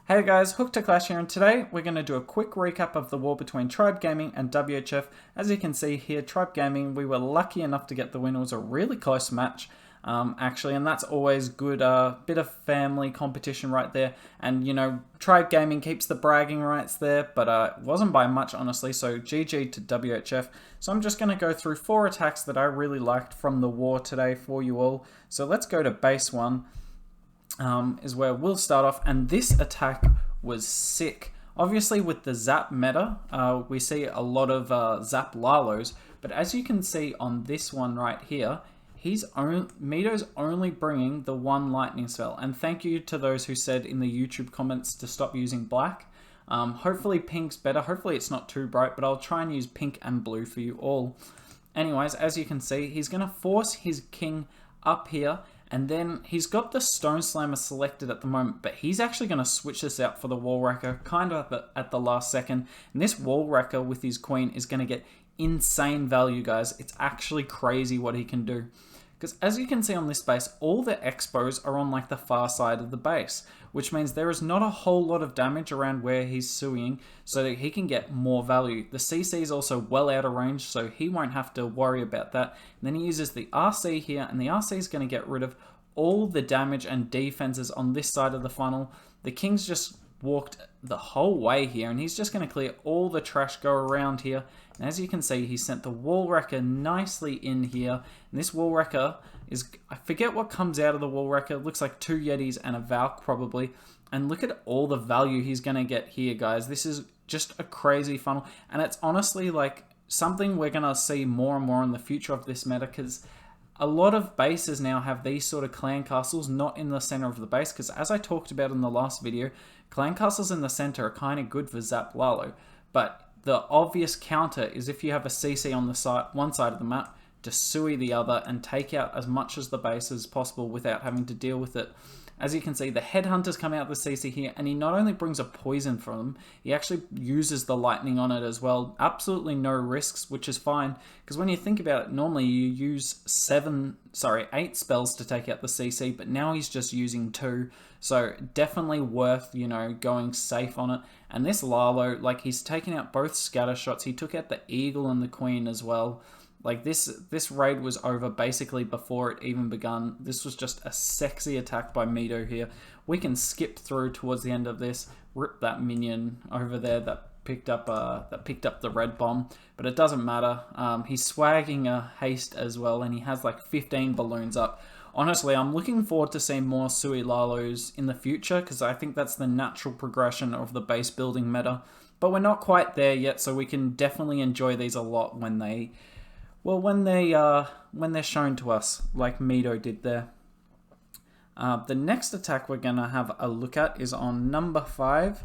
Hey guys, Hook to Clash here, and today we're going to do a quick recap of the war between Tribe Gaming and WHF. As you can see here, Tribe Gaming, we were lucky enough to get the win. It was a really close match, actually, and that's always good. Bit of family competition right there, and you know, Tribe Gaming keeps the bragging rights there, but it wasn't by much, honestly, so GG to WHF. So I'm just going to go through 4 attacks that I really liked from the war today for you all. So let's go to base 1. Is where we'll start off, and this attack was sick. Obviously with the Zap meta, we see a lot of Zap Lalos, but as you can see on this one right here, Mito's only bringing the 1 lightning spell, and thank you to those who said in the YouTube comments to stop using black. Hopefully pink's better, hopefully it's not too bright, but I'll try and use pink and blue for you all. Anyways, as you can see, he's going to force his king up here, and then he's got the Stone Slammer selected at the moment, but he's actually going to switch this out for the Wall Wrecker kind of at the last second. And this Wall Wrecker with his queen is going to get insane value, guys. It's actually crazy what he can do. Because as you can see on this base, all the expos are on like the far side of the base, which means there is not a whole lot of damage around where he's suing, so that he can get more value. The CC is also well out of range, so he won't have to worry about that. And then he uses the RC here, and the RC is going to get rid of all the damage and defenses on this side of the funnel. The king's just walked the whole way here, and he's just going to clear all the trash go around here. And as you can see, he sent the Wall Wrecker nicely in here, and this Wall Wrecker is, I forget what comes out of the Wall Wrecker. It looks like 2 Yetis and a Valk probably, and look at all the value he's going to get here, guys. This is just a crazy funnel, and it's honestly like something we're going to see more and more in the future of this meta, because a lot of bases now have these sort of clan castles not in the center of the base, because as I talked about in the last video, clan castles in the center are kind of good for Zap Lalo, but the obvious counter is if you have a CC on the side, one side of the map, to Sui the other and take out as much as the base as possible without having to deal with it. As you can see, the Headhunters come out the CC here, and he not only brings a poison from them, he actually uses the lightning on it as well. Absolutely no risks, which is fine, because when you think about it, normally you use 8 spells to take out the CC, but now he's just using 2, so definitely worth, you know, going safe on it. And this Lalo, like, he's taken out both scatter shots, he took out the Eagle and the Queen as well. Like, this raid was over basically before it even begun. This was just a sexy attack by Mito here. We can skip through towards the end of this, rip that minion over there that picked up the red bomb, but it doesn't matter. He's swagging a haste as well, and he has like 15 balloons up. Honestly, I'm looking forward to seeing more Sui Lalos in the future, because I think that's the natural progression of the base building meta. But we're not quite there yet, so we can definitely enjoy these a lot when they're shown to us, like Mito did there. The next attack we're going to have a look at is on number 5.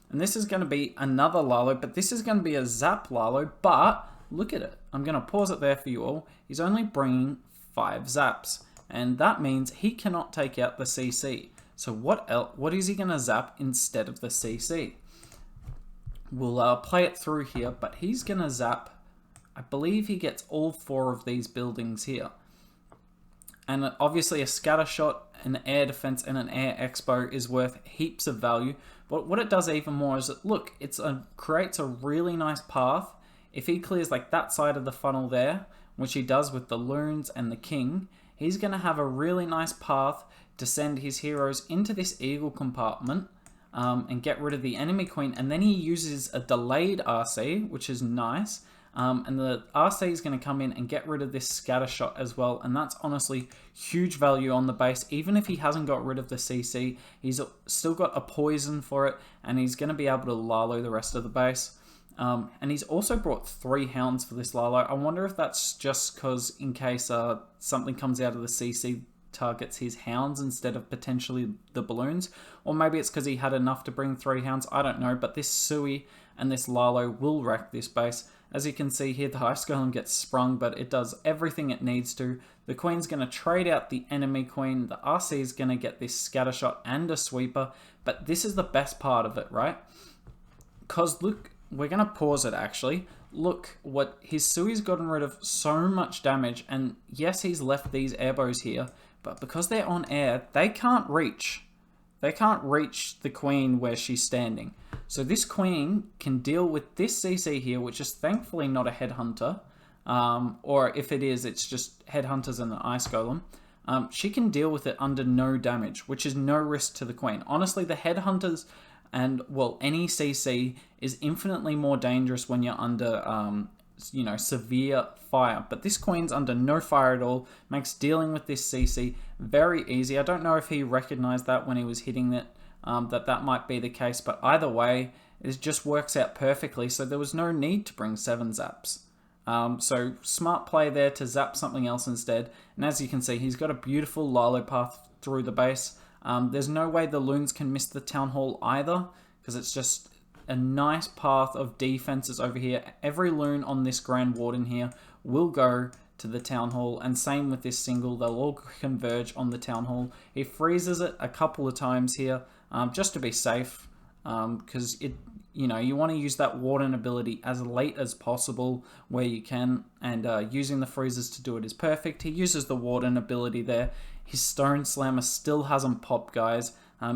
And this is going to be another Lalo, but this is going to be a Zap Lalo, but look at it. I'm going to pause it there for you all. He's only bringing 5 Zaps, and that means he cannot take out the CC. So what is he going to zap instead of the CC? We'll play it through here, but he's going to zap, I believe he gets all 4 of these buildings here. And obviously a scatter shot, an air defense, and an air expo is worth heaps of value. But what it does even more is that, look, creates a really nice path. If he clears like that side of the funnel there, which he does with the loons and the king, he's going to have a really nice path to send his heroes into this eagle compartment and get rid of the enemy queen. And then he uses a delayed RC, which is nice. And the RC is going to come in and get rid of this scatter shot as well, and that's honestly huge value on the base. Even if he hasn't got rid of the CC, he's still got a poison for it, and he's going to be able to Lalo the rest of the base. And he's also brought 3 hounds for this Lalo. I wonder if that's just because in case something comes out of the CC targets his hounds instead of potentially the balloons, or maybe it's because he had enough to bring 3 hounds. I don't know, but this Sui and this Lalo will wreck this base. As you can see here, the Ice Golem gets sprung, but it does everything it needs to. The Queen's going to trade out the enemy Queen. The RC is going to get this scatter shot and a sweeper, but this is the best part of it, right? Because look, we're going to pause it actually. Look, what his Sui's gotten rid of so much damage, and yes, he's left these airbows here, but because they're on air, they can't reach. they can't reach the queen where she's standing. So this queen can deal with this CC here, which is thankfully not a headhunter. Or if it is, it's just headhunters and an ice golem. She can deal with it under no damage, which is no risk to the queen. Honestly, the headhunters and, well, any CC is infinitely more dangerous when you're under, you know, severe fire. But this queen's under no fire at all, makes dealing with this CC very easy. I don't know if he recognized that when he was hitting it, that might be the case, but either way, it just works out perfectly, so there was no need to bring 7 zaps. So smart play there to zap something else instead, and as you can see, he's got a beautiful Lilo path through the base. There's no way the loons can miss the Town Hall either, because it's just a nice path of defenses over here. Every loon on this Grand Warden here will go to the Town Hall, and same with this single, they'll all converge on the Town Hall. He freezes it a couple of times here, just to be safe, because you know, you want to use that Warden ability as late as possible where you can, and using the freezes to do it is perfect. He uses the Warden ability there. His Stone Slammer still hasn't popped, guys.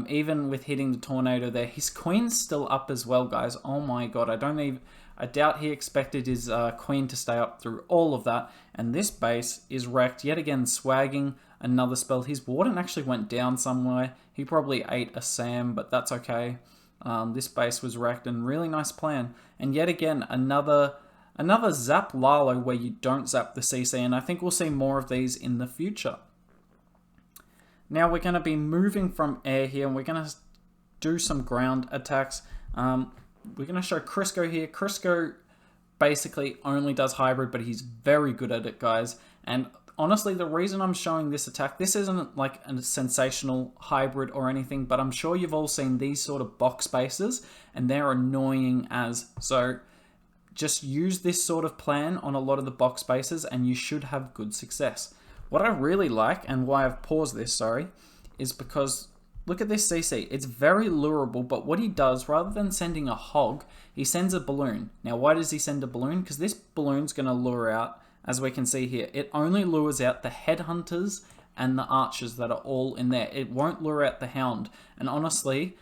Even with hitting the Tornado there, his Queen's still up as well, guys. Oh my god, I doubt he expected his Queen to stay up through all of that, and this base is wrecked. Yet again, swagging another spell. His Warden actually went down somewhere. He probably ate a Sam, but that's okay. This base was wrecked, and really nice plan. And yet again, another zap Lalo where you don't zap the CC, and I think we'll see more of these in the future. Now we're going to be moving from air here, and we're going to do some ground attacks. We're going to show Crisco here. Crisco basically only does hybrid, but he's very good at it, guys. And honestly, the reason I'm showing this attack, this isn't like a sensational hybrid or anything, but I'm sure you've all seen these sort of box bases, and they're annoying as. So just use this sort of plan on a lot of the box bases, and you should have good success. What I really like, and why I've paused this, sorry, is because look at this CC. It's very lureable, but what he does, rather than sending a hog, he sends a balloon. Now, why does he send a balloon? Because this balloon's going to lure out, as we can see here, it only lures out the headhunters and the archers that are all in there. It won't lure out the hound. And honestly,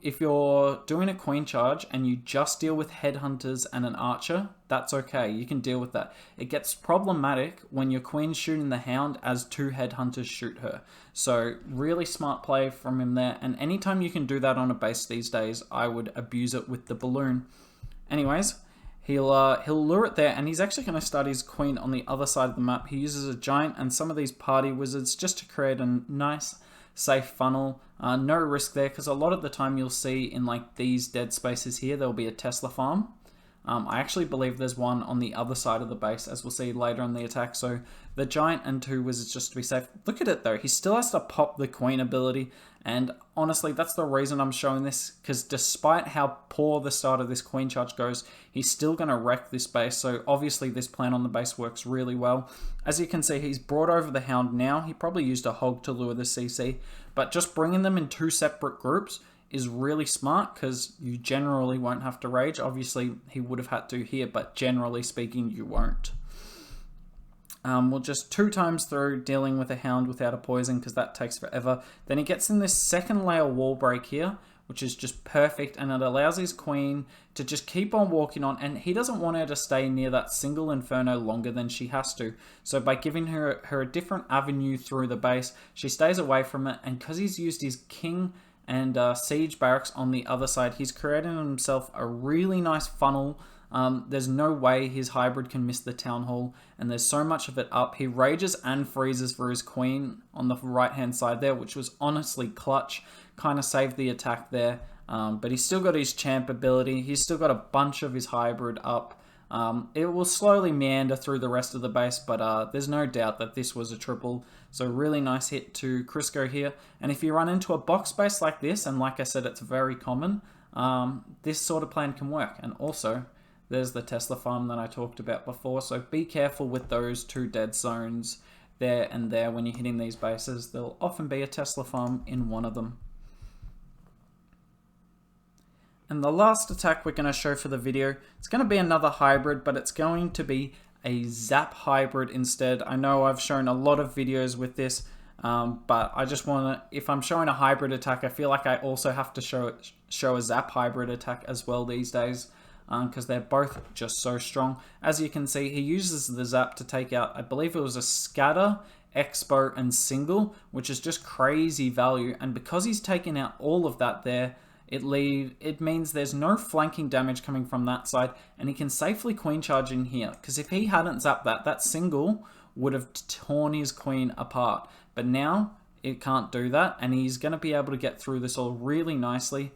if you're doing a queen charge and you just deal with headhunters and an archer, that's okay. You can deal with that. It gets problematic when your queen's shooting the hound as 2 headhunters shoot her. So really smart play from him there. And anytime you can do that on a base these days, I would abuse it with the balloon. Anyways, he'll lure it there, and he's actually going to start his queen on the other side of the map. He uses a giant and some of these party wizards just to create a nice safe funnel. No risk there, because a lot of the time you'll see in like these dead spaces here, there'll be a Tesla farm. I actually believe there's one on the other side of the base, as we'll see later in the attack. So the giant and 2 wizards just to be safe. Look at it though, he still has to pop the queen ability, and honestly that's the reason I'm showing this, because despite how poor the start of this queen charge goes, he's still going to wreck this base. So obviously this plan on the base works really well. As you can see, he's brought over the hound now. He probably used a hog to lure the CC, but just bringing them in 2 separate groups is really smart, because you generally won't have to rage. Obviously he would have had to here, but generally speaking you won't. We'll just 2 times through dealing with a hound without a poison, because that takes forever. Then he gets in this second layer wall break here, which is just perfect, and it allows his queen to just keep on walking on, and he doesn't want her to stay near that single inferno longer than she has to. So by giving her a different avenue through the base, she stays away from it, and because he's used his king and siege barracks on the other side, he's created himself a really nice funnel. There's no way his hybrid can miss the Town Hall, and there's so much of it up. He rages and freezes for his queen on the right hand side there, which was honestly clutch. Kind of saved the attack there, but he's still got his champ ability. He's still got a bunch of his hybrid up. It will slowly meander through the rest of the base, but there's no doubt that this was a triple. So really nice hit to Crisco here. And if you run into a box base like this, and like I said, it's very common, this sort of plan can work. And also, there's the Tesla farm that I talked about before, so be careful with those 2 dead zones there and there when you're hitting these bases. There'll often be a Tesla farm in one of them. And the last attack we're going to show for the video, it's going to be another hybrid, but it's going to be a zap hybrid instead. I know I've shown a lot of videos with this, But I just want to, if I'm showing a hybrid attack, I feel like I also have to show a zap hybrid attack as well these days, because they're both just so strong. As you can see, he uses the zap to take out, I believe it was a scatter, expo, and single, which is just crazy value. And because he's taken out all of that there, it means there's no flanking damage coming from that side, and he can safely queen charge in here. Because if he hadn't zapped that single would have torn his queen apart. But now it can't do that, and he's going to be able to get through this all really nicely.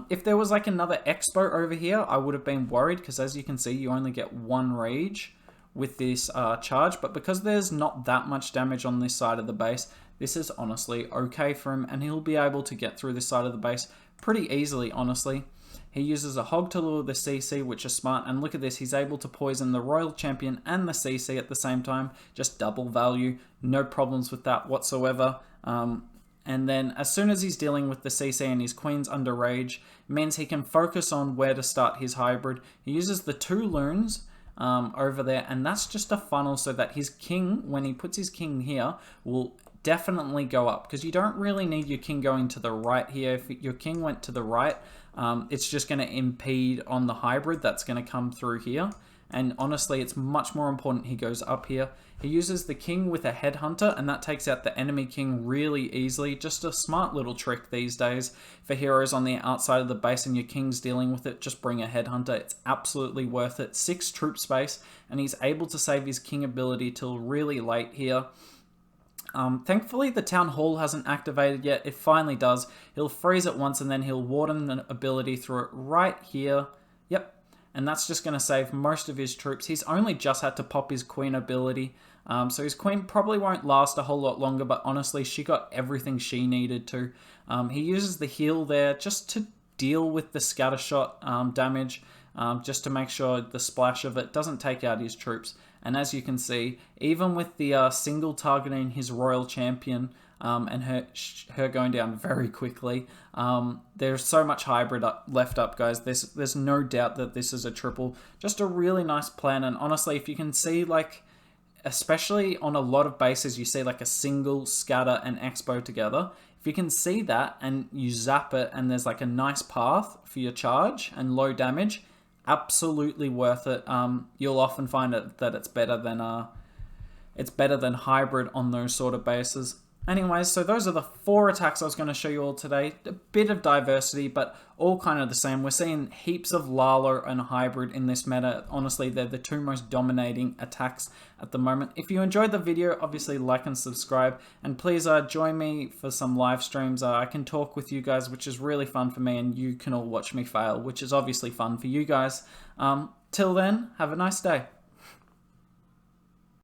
If there was like another expo over here, I would have been worried, because as you can see, you only get one rage with this charge. But because there's not that much damage on this side of the base, this is honestly okay for him, and he'll be able to get through this side of the base pretty easily, honestly. He uses a hog to lure the CC, which is smart, and look at this, he's able to poison the Royal Champion and the CC at the same time, just double value, no problems with that whatsoever. And then as soon as he's dealing with the CC and his queen's under rage, it means he can focus on where to start his hybrid. He uses the 2 loons over there, and that's just a funnel so that his king, when he puts his king here, will definitely go up, because you don't really need your king going to the right here. If your king went to the right, it's just going to impede on the hybrid that's going to come through here. And honestly, it's much more important he goes up here. He uses the king with a headhunter, and that takes out the enemy king really easily. Just a smart little trick these days for heroes on the outside of the base and your king's dealing with it. Just bring a headhunter. It's absolutely worth it. 6 troop space, and he's able to save his king ability till really late here. Thankfully, the Town Hall hasn't activated yet. It finally does. He'll freeze it once, and then he'll warden the ability through it right here. Yep. And that's just going to save most of his troops. He's only just had to pop his queen ability. So his queen probably won't last a whole lot longer, but honestly, she got everything she needed to. He uses the heal there just to deal with the scattershot damage, just to make sure the splash of it doesn't take out his troops. And as you can see, even with the single targeting his Royal Champion and her going down very quickly, there's so much hybrid left up, guys. There's no doubt that this is a triple. Just a really nice plan. And honestly, if you can see, like, especially on a lot of bases, you see like a single, scatter, and expo together. If you can see that and you zap it and there's like a nice path for your charge and low damage, absolutely worth it. You'll often find that it's better than hybrid on those sort of bases. Anyways, so those are the 4 attacks I was going to show you all today. A bit of diversity, but all kind of the same. We're seeing heaps of Lalo and hybrid in this meta. Honestly, they're the 2 most dominating attacks at the moment. If you enjoyed the video, obviously like and subscribe. And please join me for some live streams. I can talk with you guys, which is really fun for me. And you can all watch me fail, which is obviously fun for you guys. Till then, have a nice day.